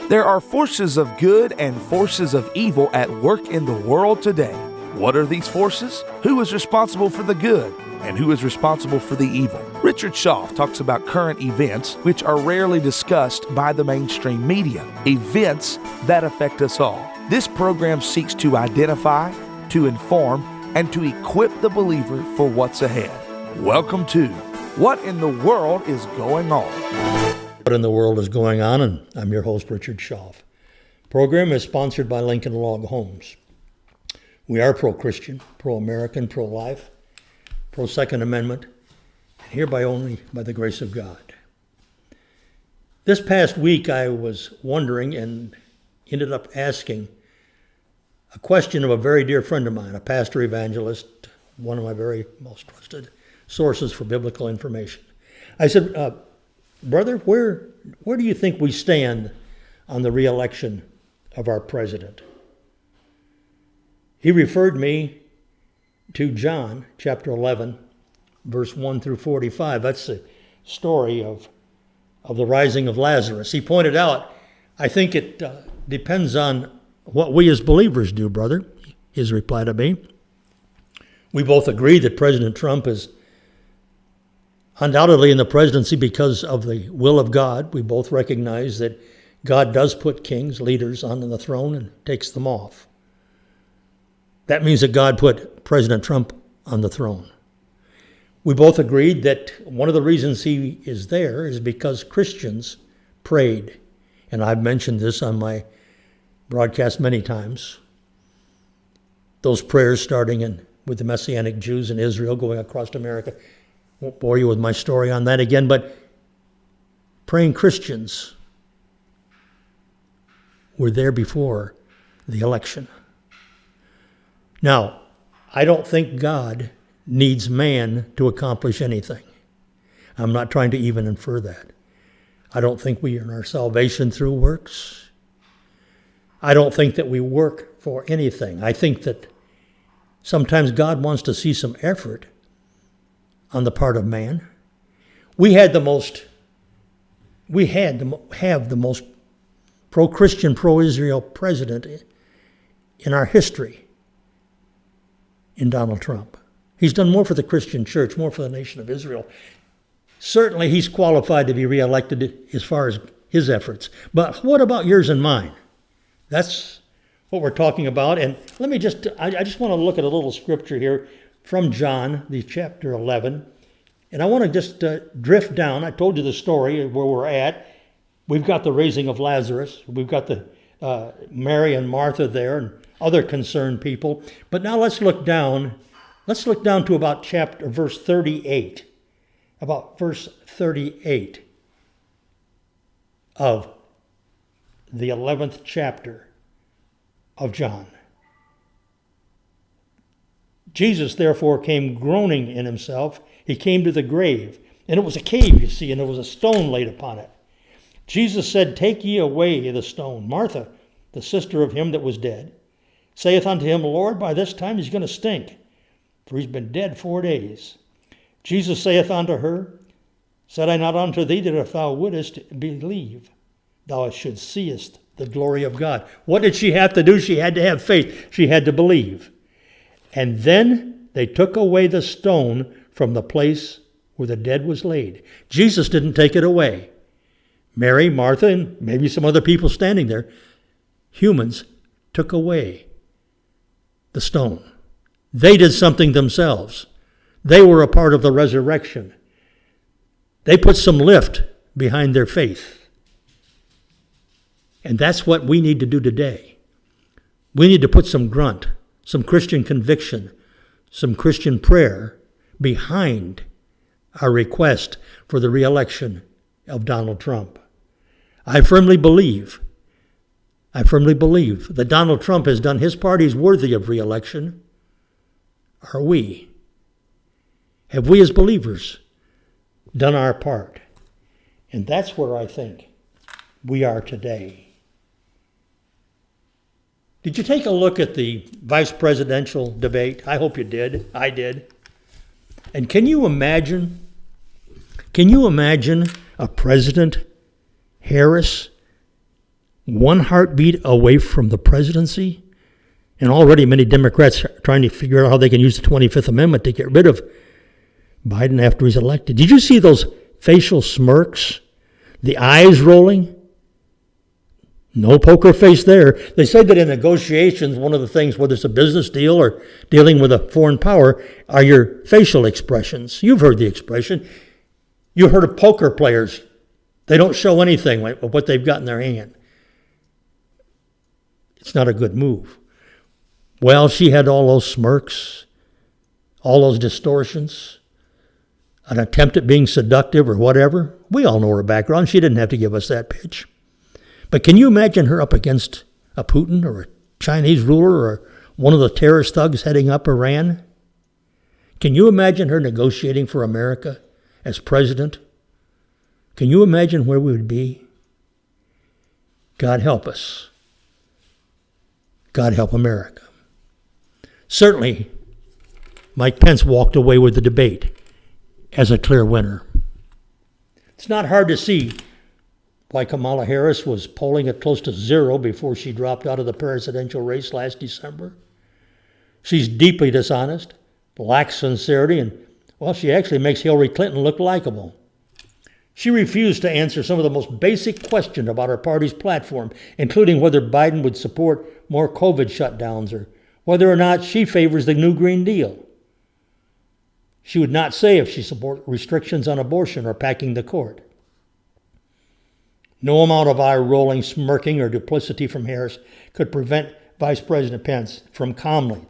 There are forces of good and forces of evil at work in the world today. What are these forces? Who is responsible for the good? And who is responsible for the evil? Richard Schaff talks about current events which are rarely discussed by the mainstream media, events that affect us all. This program seeks to identify, to inform, and to equip the believer for what's ahead. Welcome to What in the World is Going On? What in the world is going on? And I'm your host, Richard Schaff. Program is sponsored by Lincoln Log Homes. We are pro-Christian, pro-American, pro-life, pro-Second Amendment, and hereby only by the grace of God. This past week I was wondering and ended up asking a question of a very dear friend of mine, a pastor evangelist, one of my very most trusted sources for biblical information. I said, brother, where do you think we stand on the re-election of our president? He referred me to John chapter 11, verse 1 through 45. That's the story of the rising of Lazarus. He pointed out, I think it depends on what we as believers do, brother, his reply to me. We both agree that President Trump is undoubtedly in the presidency because of the will of God. We both recognize that God does put kings, leaders on the throne and takes them off. That means that God put President Trump on the throne. We both agreed that one of the reasons he is there is because Christians prayed. And I've mentioned this on my broadcast many times. Those prayers starting with the Messianic Jews in Israel going across America. Won't bore you with my story on that again, but praying Christians were there before the election. Now, I don't think God needs man to accomplish anything. I'm not trying to even infer that. I don't think we earn our salvation through works. I don't think that we work for anything. I think that sometimes God wants to see some effort on the part of man. We have the most pro-Christian, pro-Israel president in our history in Donald Trump. He's done more for the Christian church, more for the nation of Israel. Certainly he's qualified to be reelected as far as his efforts. But what about yours and mine? That's what we're talking about. And let me I just want to look at a little scripture here from John, the chapter 11. And I want to just drift down. I told you the story where we're at. We've got the raising of Lazarus. We've got the Mary and Martha there and other concerned people. But now let's look down. Let's look down to about verse 38. About verse 38 of the 11th chapter of John. Jesus, therefore, came groaning in himself. He came to the grave. And it was a cave, you see, and there was a stone laid upon it. Jesus said, Take ye away the stone. Martha, the sister of him that was dead, saith unto him, Lord, by this time he's going to stink, for he's been dead 4 days. Jesus saith unto her, Said I not unto thee that if thou wouldest believe, thou shouldst seest the glory of God? What did she have to do? She had to have faith. She had to believe. And then they took away the stone from the place where the dead was laid. Jesus didn't take it away. Mary, Martha, and maybe some other people standing there, humans, took away the stone. They did something themselves. They were a part of the resurrection. They put some lift behind their faith. And that's what we need to do today. We need to put some grunt, some Christian conviction, some Christian prayer behind our request for the re-election of Donald Trump. I firmly believe that Donald Trump has done his part. He's worthy of re-election. Are we? Have we as believers done our part? And that's where I think we are today. Did you take a look at the vice presidential debate? I hope you did. I did. And can you imagine a President Harris one heartbeat away from the presidency, and already many Democrats are trying to figure out how they can use the 25th Amendment to get rid of Biden after he's elected. Did you see those facial smirks? The eyes rolling? No poker face there. They say that in negotiations, one of the things, whether it's a business deal or dealing with a foreign power, are your facial expressions. You've heard the expression. You've heard of poker players. They don't show anything like what they've got in their hand. It's not a good move. Well, she had all those smirks, all those distortions, an attempt at being seductive or whatever. We all know her background. She didn't have to give us that pitch. But can you imagine her up against a Putin or a Chinese ruler or one of the terrorist thugs heading up Iran? Can you imagine her negotiating for America as president? Can you imagine where we would be? God help us. God help America. Certainly, Mike Pence walked away with the debate as a clear winner. It's not hard to see why Kamala Harris was polling at close to zero before she dropped out of the presidential race last December. She's deeply dishonest, lacks sincerity, and, well, she actually makes Hillary Clinton look likable. She refused to answer some of the most basic questions about her party's platform, including whether Biden would support more COVID shutdowns or whether or not she favors the New Green Deal. She would not say if she supports restrictions on abortion or packing the court. No amount of eye-rolling, smirking, or duplicity from Harris could prevent Vice President Pence from calmly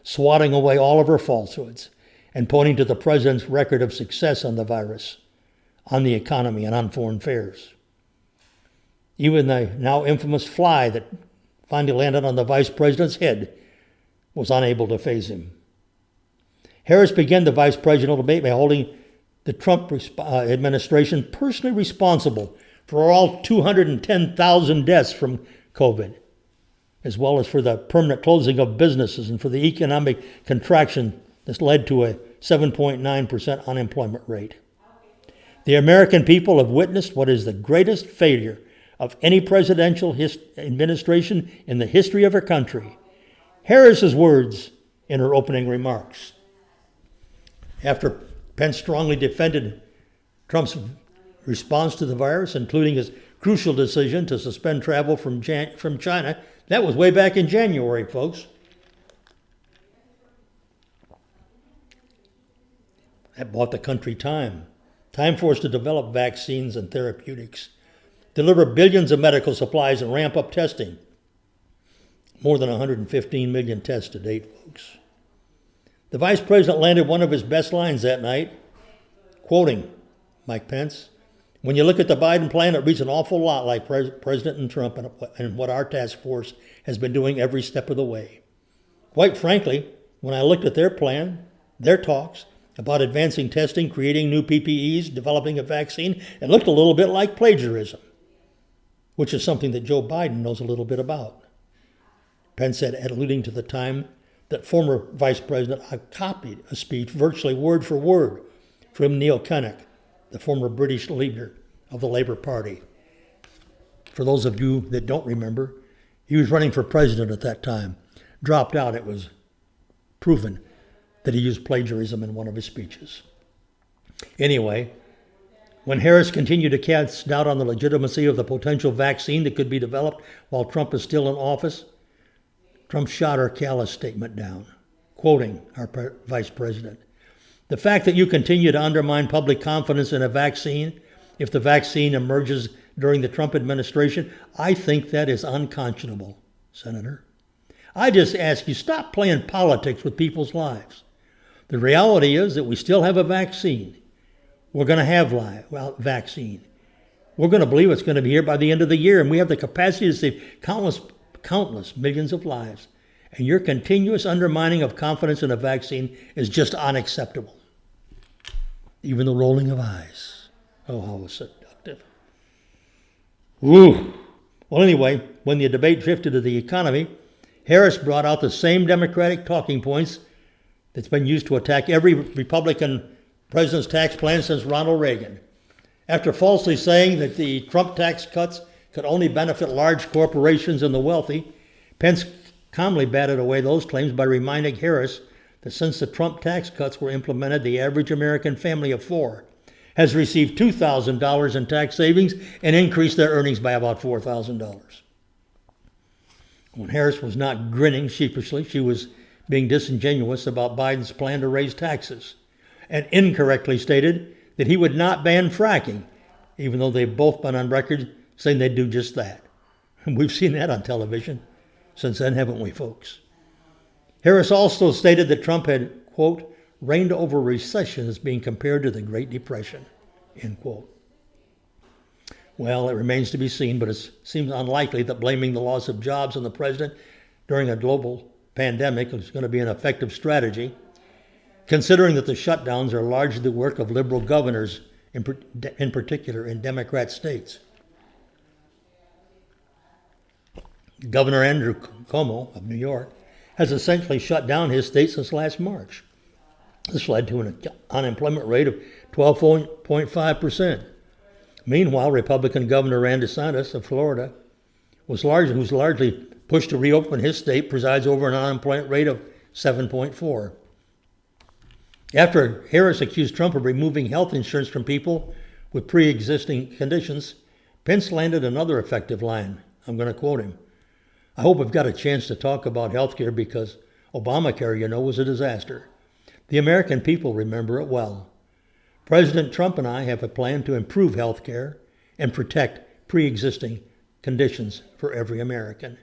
swatting away all of her falsehoods and pointing to the president's record of success on the virus, on the economy, and on foreign affairs. Even the now infamous fly that finally landed on the vice president's head was unable to faze him. Harris began the vice presidential debate by holding the Trump administration personally responsible for all 210,000 deaths from COVID, as well as for the permanent closing of businesses and for the economic contraction that's led to a 7.9% unemployment rate. The American people have witnessed what is the greatest failure of any presidential administration in the history of our country. Harris's words in her opening remarks. After Pence strongly defended Trump's response to the virus, including his crucial decision to suspend travel from China, that was way back in January, folks. That bought the country time for us to develop vaccines and therapeutics, deliver billions of medical supplies, and ramp up testing. More than 115 million tests to date, folks. The vice president landed one of his best lines that night, quoting Mike Pence, "When you look at the Biden plan, it reads an awful lot like President Trump and what our task force has been doing every step of the way. Quite frankly, when I looked at their plan, their talks about advancing testing, creating new PPEs, developing a vaccine, it looked a little bit like plagiarism, which is something that Joe Biden knows a little bit about." Pence said, alluding to the time that former Vice President copied a speech virtually word for word from Neil Kinnock, the former British leader of the Labour Party. For those of you that don't remember, he was running for president at that time. Dropped out. It was proven that he used plagiarism in one of his speeches. Anyway, when Harris continued to cast doubt on the legitimacy of the potential vaccine that could be developed while Trump is still in office, Trump shot her callous statement down, quoting our vice president. "The fact that you continue to undermine public confidence in a vaccine, if the vaccine emerges during the Trump administration, I think that is unconscionable, Senator. I just ask you, stop playing politics with people's lives. The reality is that we still have a vaccine. We're going to have vaccine. We're going to believe it's going to be here by the end of the year, and we have the capacity to save countless millions of lives. And your continuous undermining of confidence in a vaccine is just unacceptable." Even the rolling of eyes. Oh, how seductive. Ooh. Well, anyway, when the debate drifted to the economy, Harris brought out the same Democratic talking points that's been used to attack every Republican president's tax plan since Ronald Reagan. After falsely saying that the Trump tax cuts could only benefit large corporations and the wealthy, Pence calmly batted away those claims by reminding Harris that since the Trump tax cuts were implemented, the average American family of four has received $2,000 in tax savings and increased their earnings by about $4,000. When Harris was not grinning sheepishly, she was being disingenuous about Biden's plan to raise taxes and incorrectly stated that he would not ban fracking, even though they've both been on record saying they'd do just that. And we've seen that on television since then, haven't we, folks? Harris also stated that Trump had, quote, reigned over recession as being compared to the Great Depression, end quote. Well, it remains to be seen, but it seems unlikely that blaming the loss of jobs on the president during a global pandemic is going to be an effective strategy, considering that the shutdowns are largely the work of liberal governors, in particular in Democrat states. Governor Andrew Cuomo of New York has essentially shut down his state since last March. This led to an unemployment rate of 12.5%. Meanwhile, Republican Governor Ron DeSantis of Florida, who's largely pushed to reopen his state, presides over an unemployment rate of 7.4%. After Harris accused Trump of removing health insurance from people with pre-existing conditions, Pence landed another effective line. I'm going to quote him. I hope we've got a chance to talk about health care because Obamacare, was a disaster. The American people remember it well. President Trump and I have a plan to improve health care and protect pre-existing conditions for every American.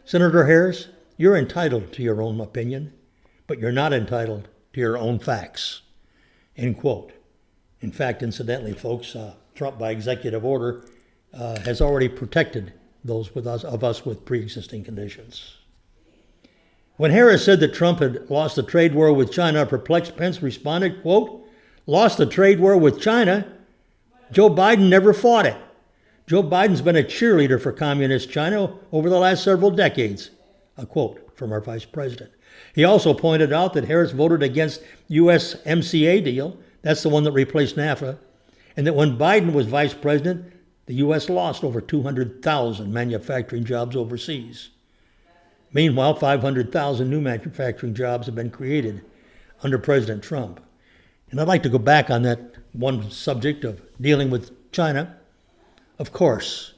Senator Harris, you're entitled to your own opinion, but you're not entitled to your own facts, end quote. In fact, incidentally, folks, Trump, by executive order, has already protected those of us with pre-existing conditions. When Harris said that Trump had lost the trade war with China, perplexed Pence responded, quote, lost the trade war with China? Joe Biden never fought it. Joe Biden's been a cheerleader for communist China over the last several decades, a quote from our vice president. He also pointed out that Harris voted against USMCA deal, that's the one that replaced NAFTA, and that when Biden was vice president, the U.S. lost over 200,000 manufacturing jobs overseas. Meanwhile, 500,000 new manufacturing jobs have been created under President Trump. And I'd like to go back on that one subject of dealing with China. Of course,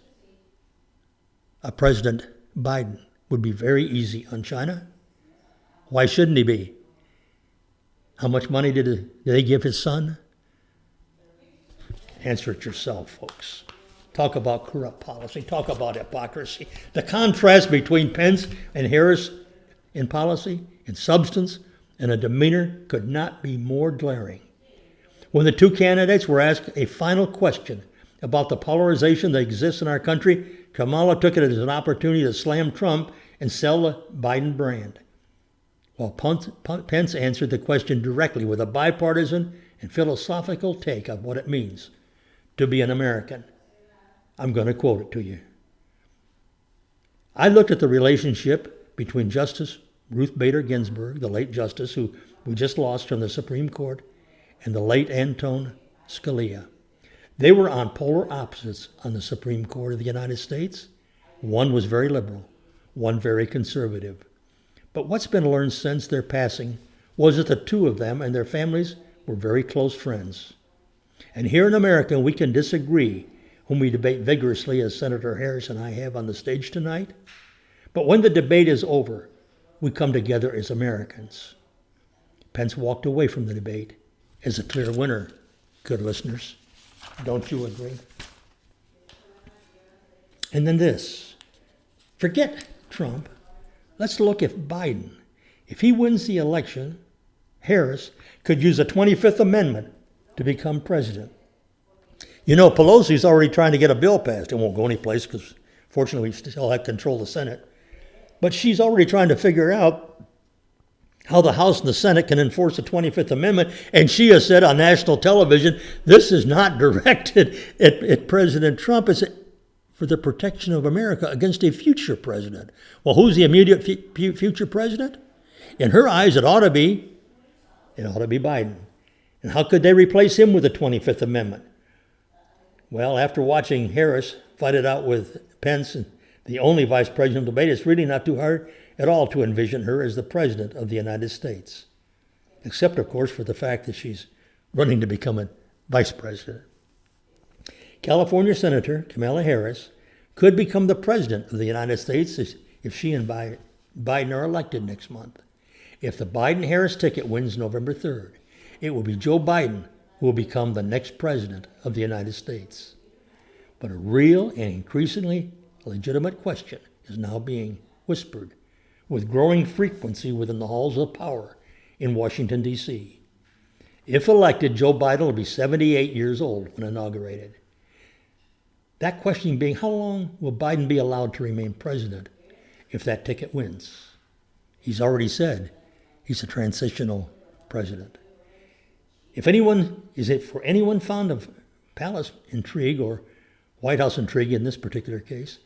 President Biden would be very easy on China. Why shouldn't he be? How much money did they give his son? Answer it yourself, folks. Talk about corrupt policy. Talk about hypocrisy. The contrast between Pence and Harris in policy, in substance, and a demeanor could not be more glaring. When the two candidates were asked a final question about the polarization that exists in our country, Kamala took it as an opportunity to slam Trump and sell the Biden brand, while Pence answered the question directly with a bipartisan and philosophical take on what it means to be an American. I'm going to quote it to you. I looked at the relationship between Justice Ruth Bader Ginsburg, the late justice who we just lost from the Supreme Court, and the late Antonin Scalia. They were on polar opposites on the Supreme Court of the United States. One was very liberal, one very conservative. But what's been learned since their passing was that the two of them and their families were very close friends. And here in America, we can disagree, whom we debate vigorously as Senator Harris and I have on the stage tonight. But when the debate is over, we come together as Americans. Pence walked away from the debate as a clear winner, good listeners. Don't you agree? And then this. Forget Trump. Let's look at Biden. If he wins the election, Harris could use the 25th Amendment to become president. Pelosi's already trying to get a bill passed. It won't go anyplace because, fortunately, we still have control of the Senate. But she's already trying to figure out how the House and the Senate can enforce the 25th Amendment. And she has said on national television, this is not directed at President Trump. It's for the protection of America against a future president. Well, who's the immediate future president? In her eyes, it ought to be Biden. And how could they replace him with the 25th Amendment? Well, after watching Harris fight it out with Pence and the only vice presidential debate, it's really not too hard at all to envision her as the president of the United States. Except, of course, for the fact that she's running to become a vice president. California Senator Kamala Harris could become the president of the United States if she and Biden are elected next month. If the Biden-Harris ticket wins November 3rd, it will be Joe Biden who will become the next president of the United States. But a real and increasingly legitimate question is now being whispered with growing frequency within the halls of power in Washington, D.C. If elected, Joe Biden will be 78 years old when inaugurated. That question being, how long will Biden be allowed to remain president if that ticket wins? He's already said he's a transitional president. Is it for anyone fond of palace intrigue or White House intrigue in this particular case,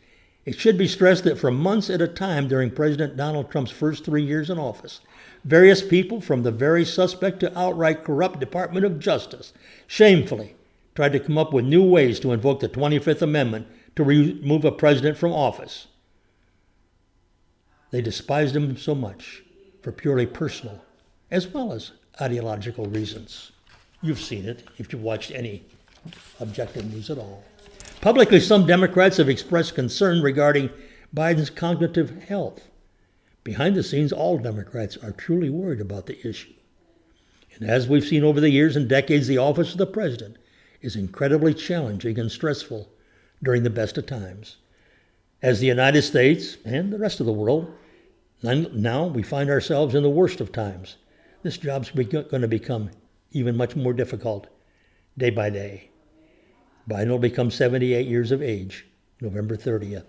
it should be stressed that for months at a time during President Donald Trump's first 3 years in office, various people, from the very suspect to outright corrupt Department of Justice, shamefully tried to come up with new ways to invoke the 25th Amendment to remove a president from office. They despised him so much for purely personal as well as ideological reasons. You've seen it if you've watched any objective news at all. Publicly, some Democrats have expressed concern regarding Biden's cognitive health. Behind the scenes, all Democrats are truly worried about the issue. And as we've seen over the years and decades, the office of the president is incredibly challenging and stressful during the best of times. As the United States and the rest of the world, now we find ourselves in the worst of times. This job's going to become even much more difficult day by day. Biden will become 78 years of age, November 30th,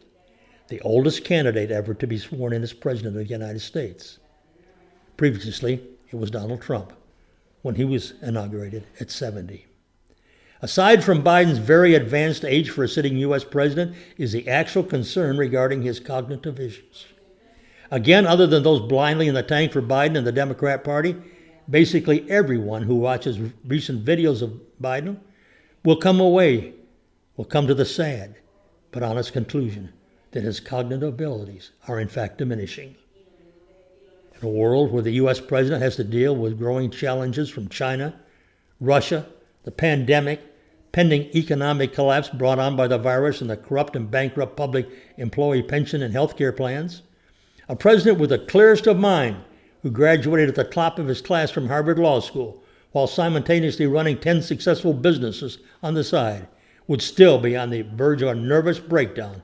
the oldest candidate ever to be sworn in as president of the United States. Previously, it was Donald Trump when he was inaugurated at 70. Aside from Biden's very advanced age for a sitting U.S. president is the actual concern regarding his cognitive issues. Again, other than those blindly in the tank for Biden and the Democrat Party, basically everyone who watches recent videos of Biden will come to the sad but honest conclusion that his cognitive abilities are in fact diminishing. In a world where the U.S. president has to deal with growing challenges from China, Russia, the pandemic, pending economic collapse brought on by the virus and the corrupt and bankrupt public employee pension and health care plans, a president with the clearest of mind who graduated at the top of his class from Harvard Law School while simultaneously running 10 successful businesses on the side would still be on the verge of a nervous breakdown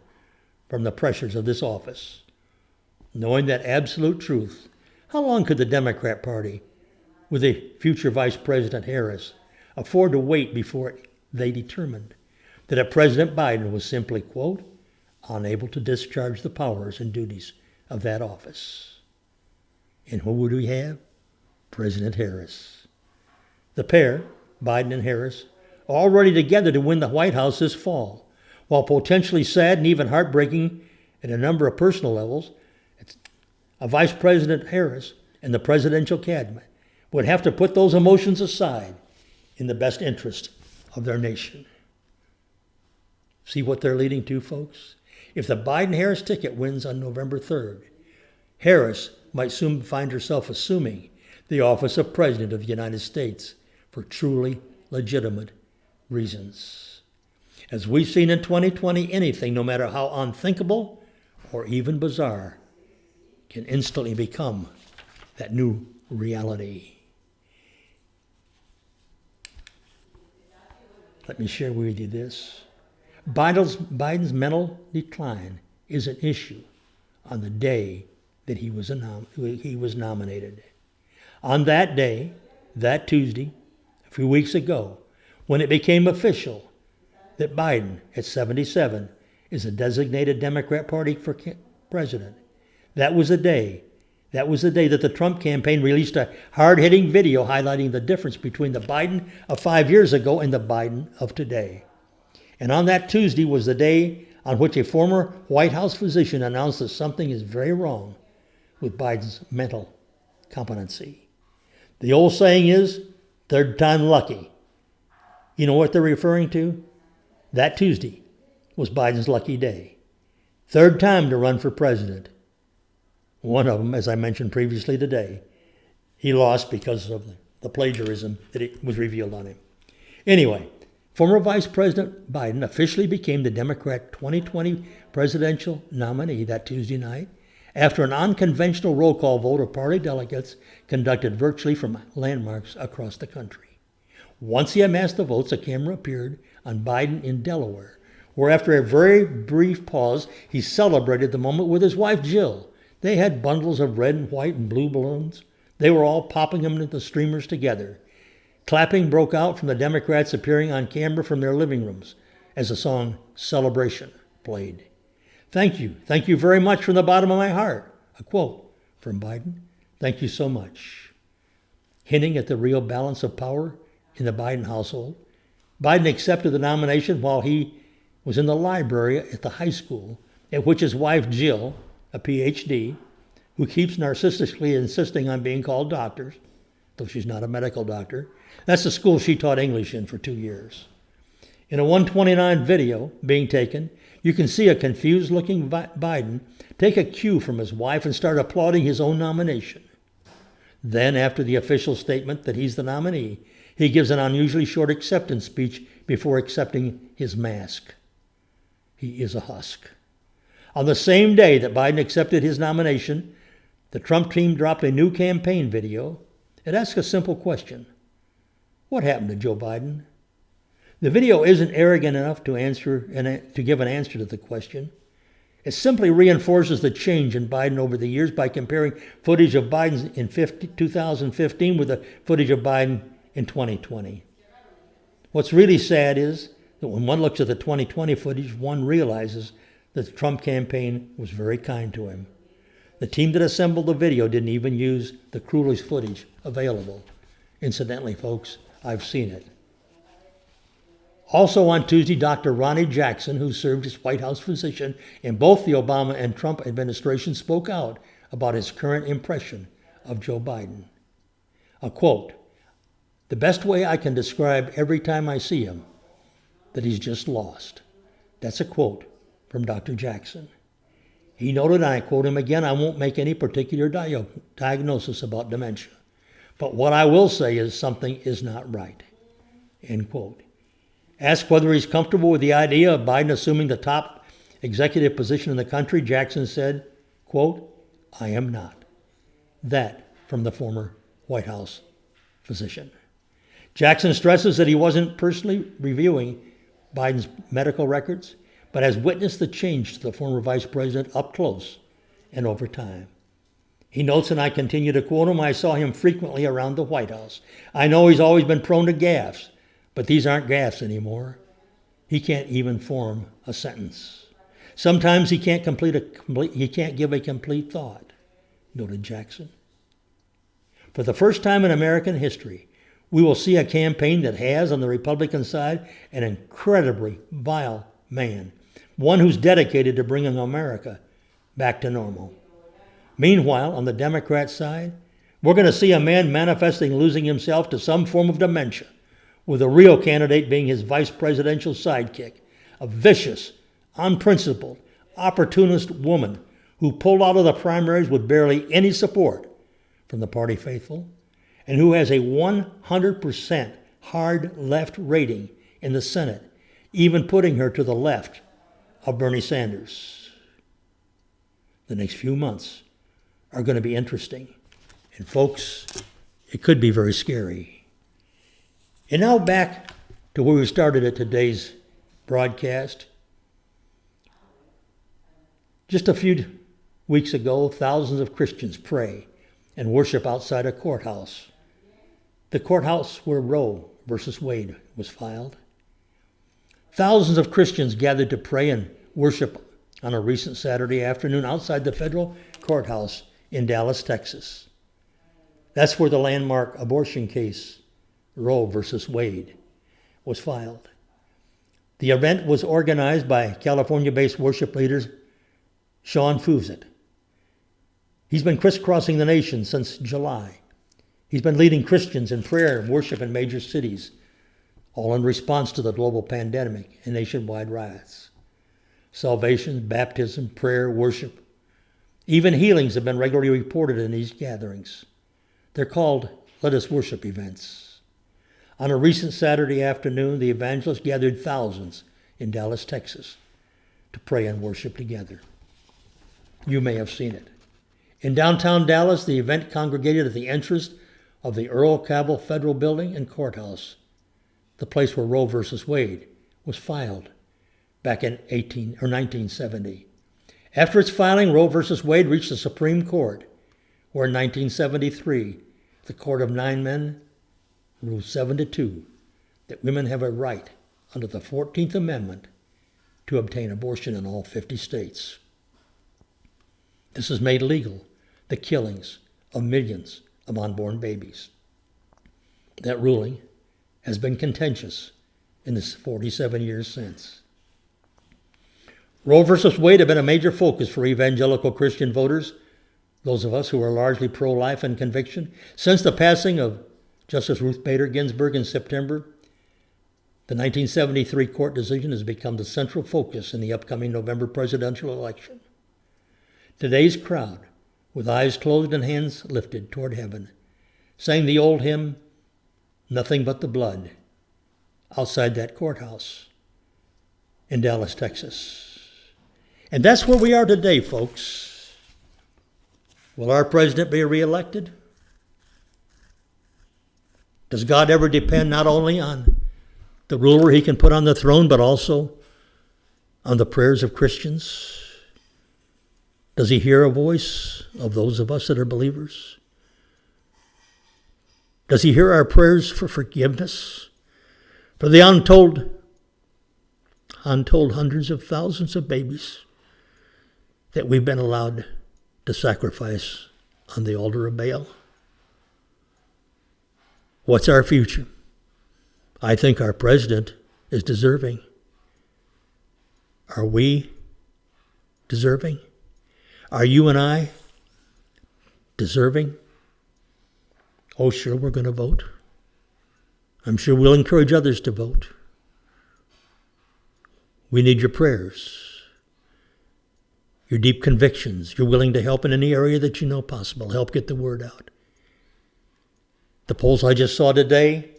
from the pressures of this office. Knowing that absolute truth, how long could the Democrat Party, with the future Vice President Harris, afford to wait before they determined that a President Biden was simply, quote, unable to discharge the powers and duties of that office? And who would we have? President Harris. The pair, Biden and Harris, are already together to win the White House this fall. While potentially sad and even heartbreaking at a number of personal levels, a Vice President Harris and the presidential cabinet would have to put those emotions aside in the best interest of their nation. See what they're leading to, folks? If the Biden-Harris ticket wins on November 3rd, Harris might soon find herself assuming the office of President of the United States for truly legitimate reasons. As we've seen in 2020, anything, no matter how unthinkable or even bizarre, can instantly become that new reality. Let me share with you this. Biden's mental decline is an issue on the day that he was nominated. On that day, that Tuesday, a few weeks ago, when it became official that Biden, at 77, is a designated Democrat Party for president, that was the day that the Trump campaign released a hard-hitting video highlighting the difference between the Biden of 5 years ago and the Biden of today. And on that Tuesday was the day on which a former White House physician announced that something is very wrong with Biden's mental competency. The old saying is, third time lucky. You know what they're referring to? That Tuesday, was Biden's lucky day. Third time to run for president. One of them, as I mentioned previously today, he lost because of the plagiarism that was revealed on him. Anyway, former Vice President Biden officially became the Democrat 2020 presidential nominee that Tuesday night after an unconventional roll call vote of party delegates conducted virtually from landmarks across the country. Once he amassed the votes, a camera appeared on Biden in Delaware, where after a very brief pause, he celebrated the moment with his wife, Jill. They had bundles of red and white and blue balloons. They were all popping them into the streamers together. Clapping broke out from the Democrats appearing on camera from their living rooms as the song Celebration played. Thank you very much from the bottom of my heart. A quote from Biden. Thank you so much. Hinting at the real balance of power in the Biden household, Biden accepted the nomination while he was in the library at the high school at which his wife Jill, a PhD, who keeps narcissistically insisting on being called doctor, though she's not a medical doctor. That's the school she taught English in for 2 years. In a 129 video being taken, you can see a confused-looking Biden take a cue from his wife and start applauding his own nomination. Then, after the official statement that he's the nominee, he gives an unusually short acceptance speech before accepting his mask. He is a husk. On the same day that Biden accepted his nomination, the Trump team dropped a new campaign video. It asks a simple question. What happened to Joe Biden? The video isn't arrogant enough to give an answer to the question. It simply reinforces the change in Biden over the years by comparing footage of Biden in 2015 with the footage of Biden in 2020. What's really sad is that when one looks at the 2020 footage, one realizes that the Trump campaign was very kind to him. The team that assembled the video didn't even use the cruelest footage available. Incidentally, folks, I've seen it. Also on Tuesday, Dr. Ronnie Jackson, who served as White House physician in both the Obama and Trump administrations, spoke out about his current impression of Joe Biden. A quote, "The best way I can describe every time I see him, that he's just lost." That's a quote from Dr. Jackson. He noted, and I quote him again, "I won't make any particular diagnosis about dementia. But what I will say is something is not right." End quote. Asked whether he's comfortable with the idea of Biden assuming the top executive position in the country, Jackson said, quote, "I am not." That from the former White House physician. Jackson stresses that he wasn't personally reviewing Biden's medical records, but has witnessed the change to the former vice president up close and over time. He notes, and I continue to quote him, "I saw him frequently around the White House. I know he's always been prone to gaffes, but these aren't gaffes anymore. He can't even form a sentence. Sometimes he can't give a complete thought," noted Jackson. For the first time in American history, we will see a campaign that has, on the Republican side, an incredibly vile man, one who's dedicated to bringing America back to normal. Meanwhile, on the Democrat side, we're going to see a man manifesting losing himself to some form of dementia, with the real candidate being his vice presidential sidekick, a vicious, unprincipled, opportunist woman who pulled out of the primaries with barely any support from the party faithful, and who has a 100% hard left rating in the Senate, even putting her to the left of Bernie Sanders. The next few months are going to be interesting. And folks, it could be very scary. And now back to where we started at today's broadcast. Just a few weeks ago, thousands of Christians pray and worship outside a courthouse. The courthouse where Roe versus Wade was filed. Thousands of Christians gathered to pray and worship on a recent Saturday afternoon outside the federal courthouse in Dallas, Texas. That's where the landmark abortion case, Roe versus Wade, was filed. The event was organized by California-based worship leaders Sean Fuzet. He's been crisscrossing the nation since July. He's been leading Christians in prayer and worship in major cities, all in response to the global pandemic and nationwide riots. Salvation, baptism, prayer, worship. Even healings have been regularly reported in these gatherings. They're called Let Us Worship events. On a recent Saturday afternoon, the evangelists gathered thousands in Dallas, Texas, to pray and worship together. You may have seen it. In downtown Dallas, the event congregated at the entrance of the Earl Cabell Federal Building and Courthouse, the place where Roe v. Wade was filed back in 1970. After its filing, Roe v. Wade reached the Supreme Court, where in 1973, the Court of 9 Men ruled 7-2 that women have a right under the 14th Amendment to obtain abortion in all 50 states. This has made legal the killings of millions of unborn babies. That ruling has been contentious in the 47 years since. Roe v. Wade have been a major focus for evangelical Christian voters, those of us who are largely pro-life in conviction. Since the passing of Justice Ruth Bader Ginsburg in September, the 1973 court decision has become the central focus in the upcoming November presidential election. Today's crowd, with eyes closed and hands lifted toward heaven, sang the old hymn, Nothing But the Blood, outside that courthouse in Dallas, Texas. And that's where we are today, folks. Will our president be reelected? Does God ever depend not only on the ruler he can put on the throne, but also on the prayers of Christians? Does he hear a voice of those of us that are believers? Does he hear our prayers for forgiveness? For the untold hundreds of thousands of babies that we've been allowed to sacrifice on the altar of Baal? What's our future? I think our president is deserving. Are we deserving? Are you and I deserving? Oh, sure, we're going to vote. I'm sure we'll encourage others to vote. We need your prayers, your deep convictions. You're willing to help in any area that you know possible. Help get the word out. The polls I just saw today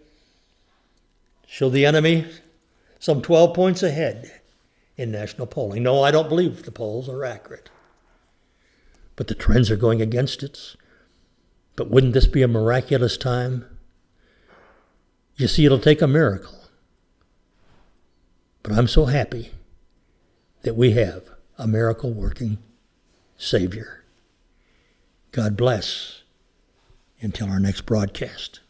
show the enemy some 12 points ahead in national polling. No, I don't believe the polls are accurate, but the trends are going against it. But wouldn't this be a miraculous time? You see, it'll take a miracle. But I'm so happy that we have a miracle-working Savior. God bless until our next broadcast.